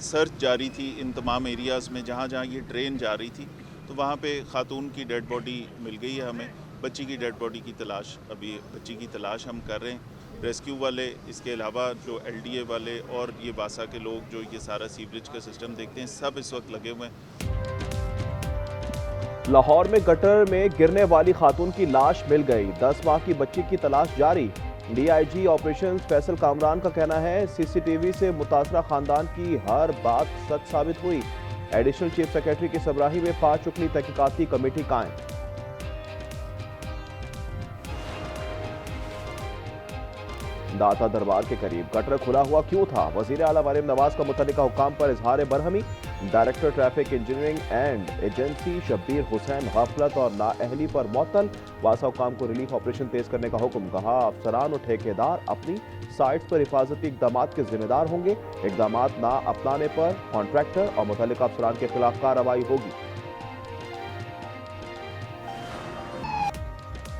Search जारी थी इन तमाम एरियाज़ में जहाँ जहाँ ये ट्रेन जा रही थी। तो वहाँ पे खातून की डेड बॉडी मिल गई है हमें। बच्ची की डेड बॉडी की तलाश, अभी बच्ची की तलाश हम कर रहे हैं। रेस्क्यू वाले, इसके अलावा जो एलडीए वाले और ये बासा के लोग जो ये सारा सीवरेज का सिस्टम देखते हैं, सब इस वक्त लगे हुए हैं। लाहौर में गटर में गिरने वाली खातून की लाश मिल गई। 10 माह की बच्ची की तलाश जारी। डीआईजी ऑपरेशंस फैसल कामरान का कहना है, सीसीटीवी से मुतासरा खानदान की हर बात सच साबित हुई। एडिशनल चीफ सेक्रेटरी की सरबराही में 5 रुकनी तहकीकाती कमेटी कायम। दाता दरबार के करीब गटर खुला हुआ क्यों था? वजीर आला मरीम नवाज का मुतल्लिका हुकाम पर इजहार बरहमी। Director traffic engineering and agency Shabbir Hussain गफलत और नाअहली पर मुअत्तल। वासा हुकाम को रिलीफ ऑपरेशन तेज करने का हुक्म। कहा, अफसरान और ठेकेदार अपनी साइट्स पर हिफाजती इकदाम के जिम्मेदार होंगे। इकदाम ना अपनाने पर कॉन्ट्रैक्टर और मुतल्लिका अफसरान के खिलाफ कार्रवाई होगी।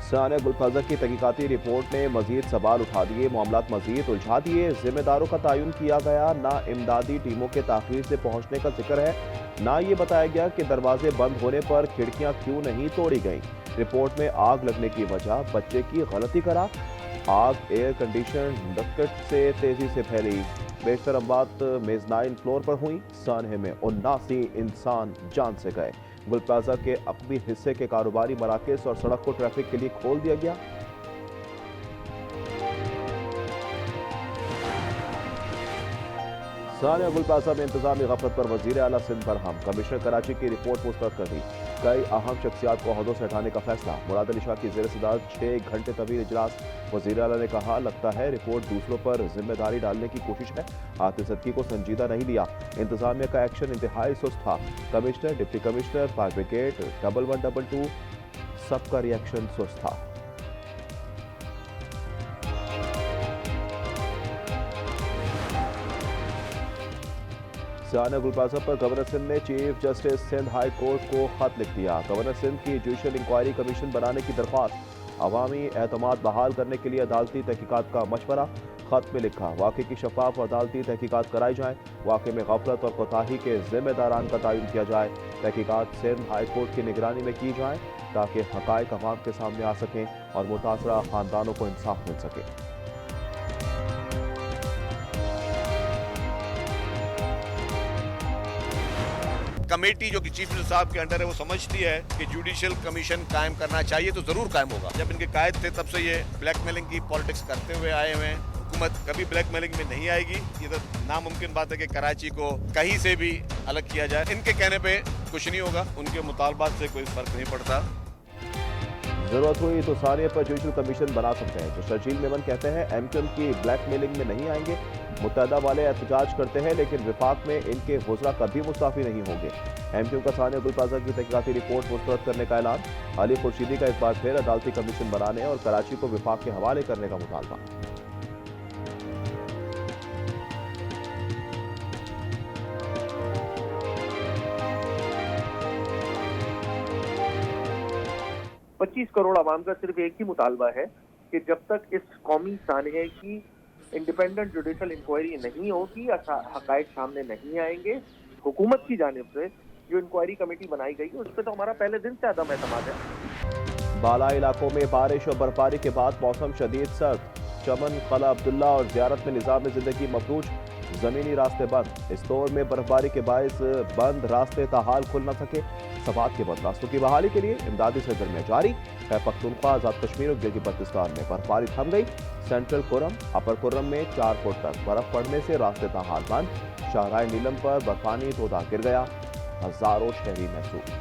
सानिया गुलफाजर की तहकीकाती रिपोर्ट ने मजीद सवाल उठा दिए, मामलात मजीद उलझा दिए। जिम्मेदारों का तयन किया गया, ना इमदादी टीमों के ताखीर से पहुंचने का जिक्र है, ना ये बताया गया कि दरवाजे बंद होने पर खिड़कियां क्यों नहीं तोड़ी गईं। रिपोर्ट में आग लगने की वजह बच्चे की गलती करार। आग एयर कंडीशन डक्ट से तेजी से फैली। बेशतर अमवात मेजनाइन फ्लोर पर हुई। सानहे में 79 इंसान जान से गए। गुलप्लाजा के अकबी हिस्से के कारोबारी मराकज और सड़क को ट्रैफिक के लिए खोल दिया गया। सानिया गुलप्लाजा में इंतजामी गफलत पर वजीर आला सिंध बरहम। कमिश्नर कराची की रिपोर्ट मुस्तरद कर दी। कई अहम शख्सियात को ओहदों से हटाने का फैसला। मुराद अली शाह की जेर सदारत 6 घंटे तवील इजलास। वजीर आला ने कहा, लगता है रिपोर्ट दूसरों पर जिम्मेदारी डालने की कोशिश है। आतिशदगी को संजीदा नहीं लिया। इंतजामिया का एक्शन इंतहाई सुस्त था। Commissioner, deputy commissioner, fire brigade, 1112 सबका रिएक्शन सुस्त था। सानिया गुलप्लाजा पर गवर्नर सिंध ने chief justice Sindh high court को खत लिख दिया। गवर्नर सिंध की जुडिशल इंक्वायरी कमीशन बनाने की दरख्वास्त। अवामी एतमाद बहाल करने के लिए अदालती तहकीकात का मशवरा। खत में लिखा, वाक़े की शफाफ और अदालती तहकीकात कराई जाए। वाक़े में गफलत और कोताही के जिम्मेदारान का तयन किया जाए। तहकीकात सिंध हाई कोर्ट की निगरानी में की जाए ताकि हक़ाइक़ अवाम के सामने आ सकें और मुतासरा खानदानों को इंसाफ मिल सके। कमेटी जो कि चीफ मिनिस्टर साहब के अंडर है वो समझती है कि जुडिशियल कमीशन कायम करना चाहिए तो जरूर कायम होगा। जब इनके कायद थे तब से ये ब्लैकमेलिंग की पॉलिटिक्स करते हुए आए हुए हैं। हुकूमत कभी ब्लैकमेलिंग में नहीं आएगी। ये तो नामुमकिन बात है कि कराची को कहीं से भी अलग किया जाए। इनके कहने पे कुछ नहीं होगा, उनके मुतालबात से कोई फर्क नहीं पड़ता। जरूरत हुई तो सानिया पर जुडिशल कमीशन बना सकते हैं। जो शर्जील मेमन कहते हैं, एमक्यूएम की ब्लैकमेलिंग में नहीं आएंगे। मुत्तहदा वाले एहतजाज करते हैं लेकिन विफाक में इनके वज़रा कभी मुस्ताफी नहीं होंगे। एमक्यूएम का सानिया गुलप्लाजा की तहकीकाती रिपोर्ट मुस्तरद करने का ऐलान। अली खुर्शीदी का इस बार फिर अदालती कमीशन बनाने और कराची को विफाक के हवाले करने का मुतालबा। पच्चीस करोड़ आवाम का सिर्फ एक ही मुतालबा है कि जब तक इस कौमी सानहे की इंडिपेंडेंट जुडिशल इंक्वायरी नहीं होगी, हकायक सामने नहीं आएंगे। हुकूमत की जानिब से जो इंक्वायरी कमेटी बनाई गई है उस पर तो हमारा पहले दिन से अदम एतमाद है। बाला इलाकों में बारिश और बर्फबारी के बाद मौसम शदीद सर्द। चमन, कला अब्दुल्ला और ज़ियारत में निज़ाम जिंदगी मफलूज। जमीनी रास्ते बंद। इस दौर में बर्फबारी के बायस बंद रास्ते ताहाल खुल न सके। सवात के बंद रास्तों की बहाली के लिए इमदादी सरगर्मियां जारी। खैबर पख्तूनख्वा, आजाद कश्मीर और गिलगित बल्तिस्तान में बर्फबारी थम गई। सेंट्रल कुरम, अपर कुरम में 4 फुट तक बर्फ पड़ने से रास्ते ताहाल बंद। शाहराह नीलम पर बर्फानी तोदा गिर गया। हजारों शहरी महसूस।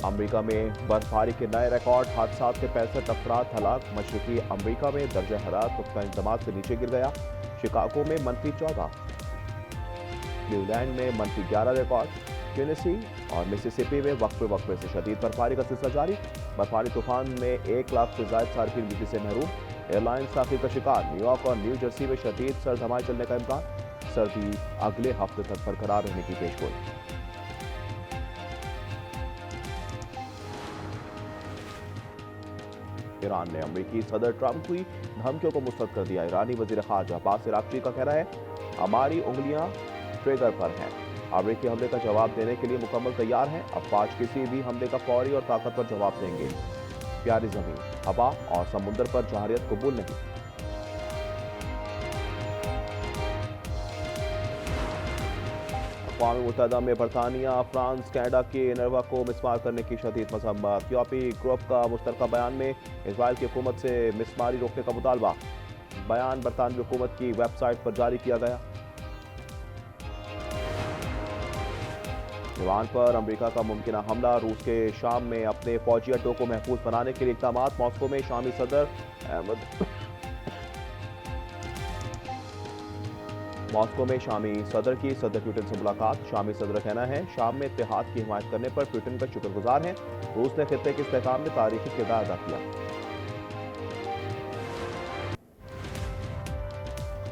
अमरीका में बर्फबारी के नए रिकॉर्ड। हादसात के 65 अफराद हलाक। मशरकी अमरीका में दर्जा हरारत पुख्ता इंतजामात से नीचे गिर गया। शिकागो में -14, क्लीवलैंड में -11 रिकॉर्ड। टेनेसी और मिसिसिपी में वक्फे से शदीद बर्फबारी का सिलसिला जारी। बर्फबारी तूफान में 1 लाख से ज्यादा सार्फिन बिजली से महरूम। एयरलाइंस ताखीर का शिकार। न्यूयॉर्क और न्यू जर्सी में शदीद सर्द हवाएं चलने का इम्कान। सर्दी अगले हफ्ते तक बरकरार रहने की पेशगोई। ईरान ने अमेरिकी सदर ट्रंप की धमकियों को मुस्तरद कर दिया। ईरानी वजीर खारजा अब्बास अराक्ची का कहना है, हमारी उंगलियां ट्रिगर पर हैं। अमेरिकी हमले का जवाब देने के लिए मुकम्मल तैयार हैं। अफवाज किसी भी हमले का फौरी और ताकतवर जवाब देंगे। प्यारी जमीन, हवा और समुद्र पर जहारियत कबूल नहीं। अक़वाम मुत्तहिदा में बरतानिया, फ्रांस, कनाडा के नरवा को मिसमार करने की शदीद मज़म्मत। यूरोपी ग्रुप का मुश्तरका बयान में इजराइल की हुकूमत से मिसमारी रोकने का मुतालबा। बयान बरतानवी हुकूमत की वेबसाइट पर जारी किया गया। ईरान पर अमेरिका का मुमकिन हमला। रूस के शाम में अपने फौजी अड्डों को महफूज बनाने के लिए इक़दाम। मॉस्को में शामी सदर की सदर पुतिन से मुलाकात। शामी सदर का कहना है, शाम में इत्तेहाद की हिमायत करने पर पुतिन का शुक्रगुजार है। रूस ने खित्ते के इस्तेहकाम में तारीखी किरदार अदा किया।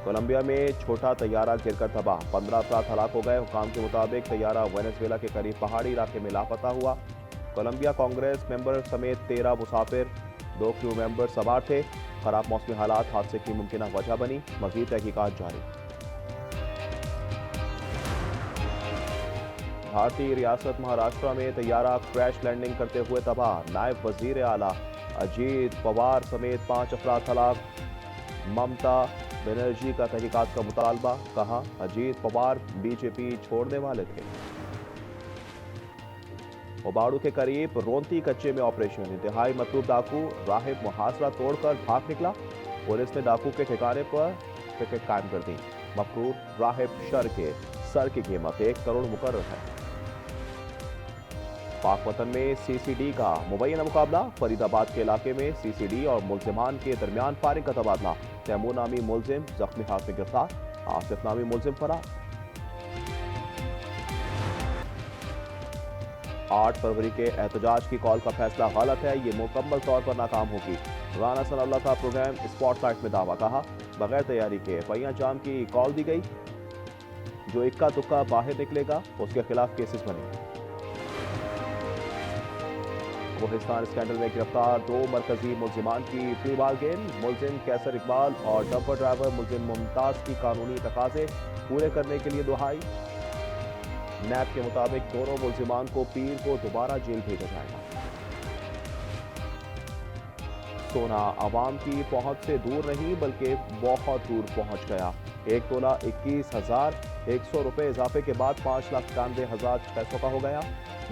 कोलंबिया में छोटा तैयारा गिरकर तबाह, 15 अफराद हलाक हो गए। हुकाम के मुताबिक तैयारा वेनेजुएला के करीब पहाड़ी इलाके में लापता हुआ। कोलंबिया कांग्रेस मेंबर समेत 13 मुसाफिर, 2 क्रू मेंबर सवार थे। खराब मौसमी हालात हादसे की मुमकिन वजह बनी। मजीद तहकीकात जारी। भारतीय रियासत महाराष्ट्र में तैयारा क्रैश लैंडिंग करते हुए तबाह। नायब वजीर आला अजीत पवार समेत 5 अफराद हलाक। ममता बनर्जी का तहकीकात का मुतालबा। कहा, अजीत पवार बीजेपी छोड़ने वाले थे। ओबाड़ू के करीब रोंती कच्चे में ऑपरेशन। इंतहाई मतलूब डाकू राहिब मुहासरा तोड़कर भाग निकला। पुलिस ने डाकू के ठिकाने पर टिकट कायम कर दी। मफरूर राहिब शर के सर की कीमत 1 करोड़ मुकर्रर है। पाक वतन में सीसीडी का मुबैना मुकाबला। फरीदाबाद के इलाके में सीसीडी और मुल्जिमान के दरमियान फायरिंग का तबादला। तैमूर नामी मुल्जिम जख्मी हाथ में गिरफ्तार। आसिफ नामी मुल्जिम फरार। 8 फरवरी के एहतजाज की कॉल का फैसला गलत है, ये मुकम्मल तौर पर नाकाम होगी। राना सनाउल्लाह का प्रोग्राम स्पॉटलाइट में दावा। कहा, बगैर तैयारी के पहिया जाम की कॉल दी गई। जो इक्का तुक्का बाहर निकलेगा उसके खिलाफ केसेस बनेंगे। कोहिस्तान स्कैंडल में गिरफ्तार 2 मरकजी मुल्जिमान की प्री बार्गेन। मुल्जिम कैसर इकबाल और डंपर ड्राइवर मुल्जिम मुमताज की कानूनी तकाजे पूरे करने के लिए दुहाई। नैब के मुताबिक दोनों मुल्जिमान को पीर को दोबारा जेल भेजा जाएगा। सोना आवाम की पहुंच से दूर नहीं बल्कि बहुत दूर पहुंच गया। 1 तोला 21,100 रुपए इजाफे के बाद 5,91,600 का हो गया।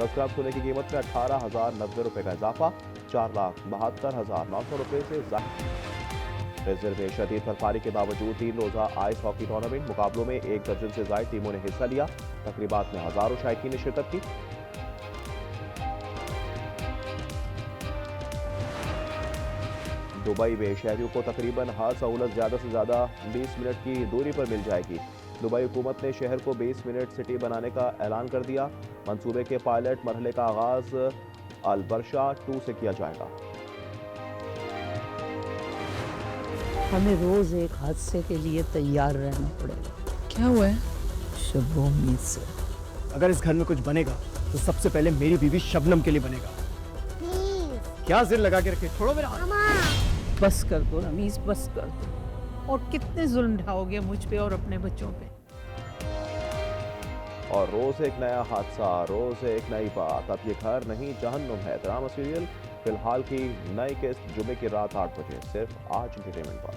10 ग्राम सोने की कीमत में 18,090 रुपए का इजाफा। 4,72,900 रुपए से ज्यादा। रिजर्व में शदीद बर्फबारी के बावजूद 3 रोजा आइस हॉकी टूर्नामेंट मुकाबलों में 1 दर्जन से ज्यादा टीमों ने हिस्सा लिया। तकरीबात में हजारों शायकीन ने शिरकत की। दुबई में शहरियों को तकरीबन हर सहूलत ज़्यादा से ज़्यादा 20 मिनट की दूरी पर मिल जाएगी। दुबई हुकूमत ने शहर को 20 मिनट सिटी बनाने का ऐलान कर दिया। मंसूबे के पायलट मरहले का आगाज अल-बरशा 2 से किया जाएगा। हमें रोज एक हादसे के लिए तैयार रहना पड़ेगा। क्या हुआ है? शब उम्मीद से। अगर इस घर में कुछ बनेगा तो सबसे पहले मेरी बीवी शबनम के लिए बनेगा। क्या जिद लगा के रखे, छोड़ो मेरा हाथ। बस कर दो रमीज, बस कर दो। और कितने जुल्म ढाओगे मुझ पे और अपने बच्चों पे। और रोज एक नया हादसा, रोज एक नई बात। अब ये घर नहीं जहन्नुम है। ड्रामा सीरियल फिलहाल की नई किस्त जुमे की रात 8 बजे सिर्फ आज एंटरटेनमेंट पर।